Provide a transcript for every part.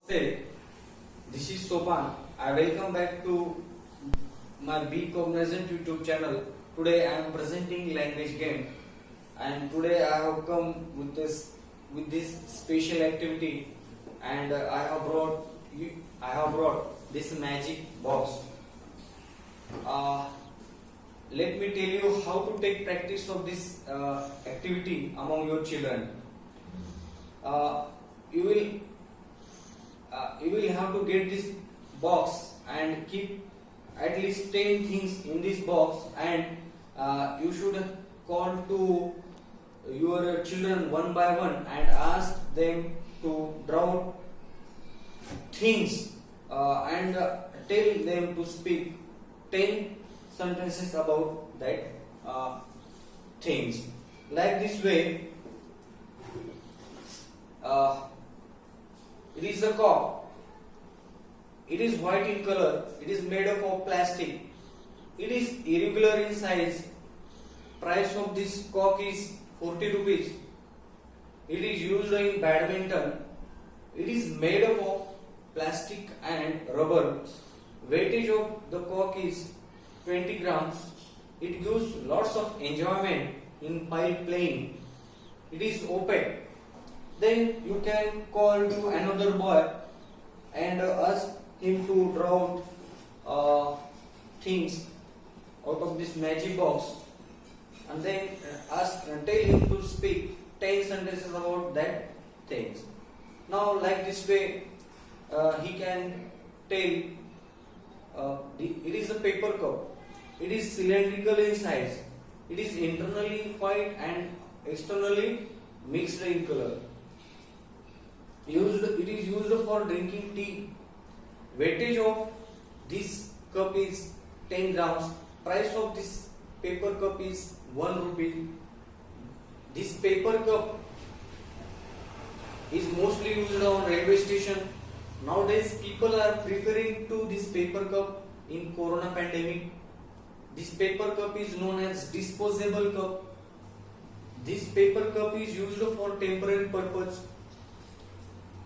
Hey, this is Sopan. I welcome back to my Be Cognizant YouTube channel. Today I am presenting language game, and today I have come with this special activity, and I have brought this magic box. Uh, Let me tell you how to take practice of this activity among your children. Uh, you will you will have to get this box and keep at least 10 things in this box, and you should call to your children one by one and ask them to draw things and tell them to speak 10 sentences about that things. Like this way, it is a cock. It is white in color. It is made up of plastic. It is irregular in size. Price of this cock is 40 rupees. It is used in badminton. It is made up of plastic and rubber. Weightage of the cock is 20 grams. It gives lots of enjoyment in while playing. It is opaque. Then you can call to another boy and ask him to draw things out of this magic box, and then tell him to speak 10 sentences about that things. Now, like this way, he can tell. It is a paper cup. It is cylindrical in size. It is internally white and externally mixed in color. It is used for drinking tea. Weightage of this cup is 10 grams. Price of this paper cup is 1 rupee. This paper cup is mostly used on railway station. Nowadays, people are preferring to this paper cup in Corona pandemic. This paper cup is known as disposable cup. This paper cup is used for temporary purpose.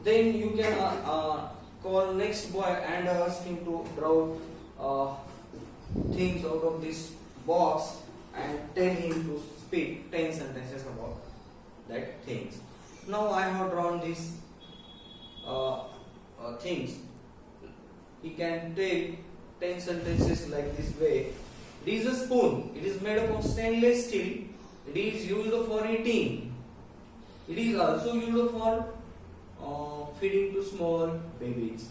Then you can call next boy and ask him to draw things out of this box and tell him to speak 10 sentences about that things. Now I have drawn these things. He can tell 10 sentences like this way. It is a spoon. It is made up of stainless steel. It is used for eating. It is also used for feeding to small babies.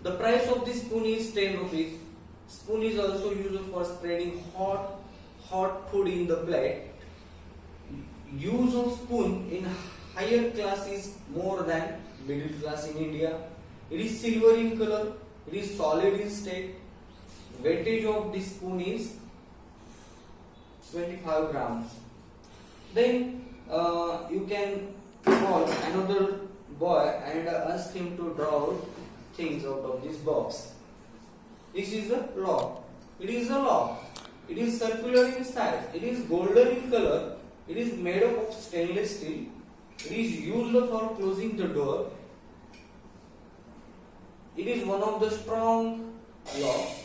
The price of this spoon is 10 rupees. Spoon is also used for spreading hot food in the plate. Use of spoon in higher class is more than middle class in India. It is silver in color. It is solid in state. Weightage of this spoon is 25 grams. Then you can call another boy and ask him to draw things out of this box. This is a lock. It is a lock. It is circular in size. It is golden in color. It is made up of stainless steel. It is used for closing the door. It is one of the strong locks.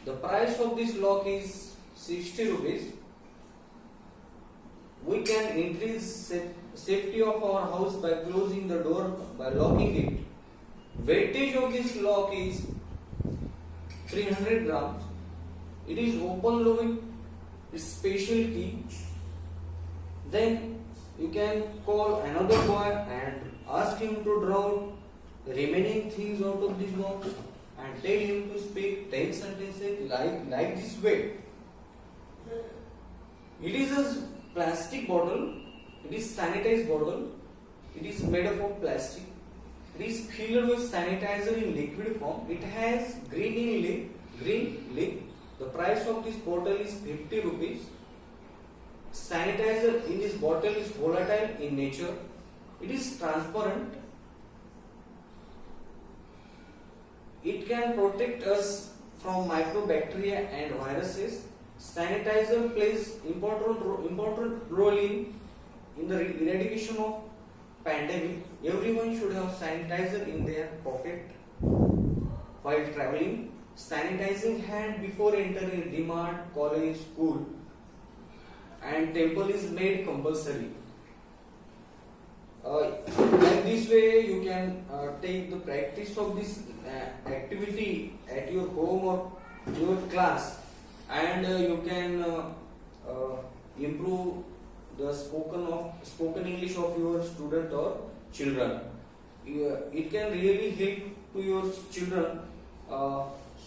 The price of this lock is 60 rupees. We can increase safety of our house by closing the door by locking it. Weightage of this lock is 300 grams. It is open with a special key. Then you can call another boy and ask him to draw remaining things out of this box and tell him to speak 10 sentences like this way. It is a plastic bottle. It is sanitized bottle. It is made up of plastic. It is filled with sanitizer in liquid form. It has green lid. The price of this bottle is 50 rupees. Sanitizer in this bottle is volatile in nature. It is transparent. It can protect us from microbacteria and viruses. Sanitizer plays important role in the eradication of pandemic, everyone should have sanitizer in their pocket while traveling. Sanitizing hand before entering DMart, college, school, and temple is made compulsory. And this way you can take the practice of this activity at your home or your class, and you can improve the spoken English of your student or children. It can really help to your children.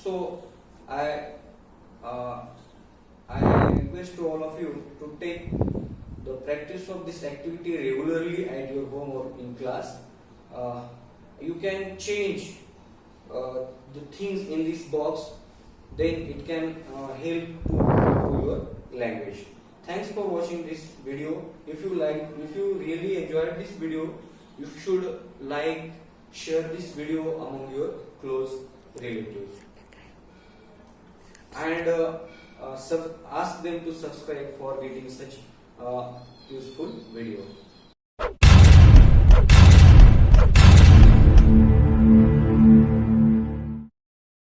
So I uh, I request to all of you to take the practice of this activity regularly at your home or in class. Uh, you can change the things in this box, then it can help to improve your language. Thanks for watching this video. If you really enjoyed this video, you should like, share this video among your close relatives, and ask them to subscribe for getting such useful video.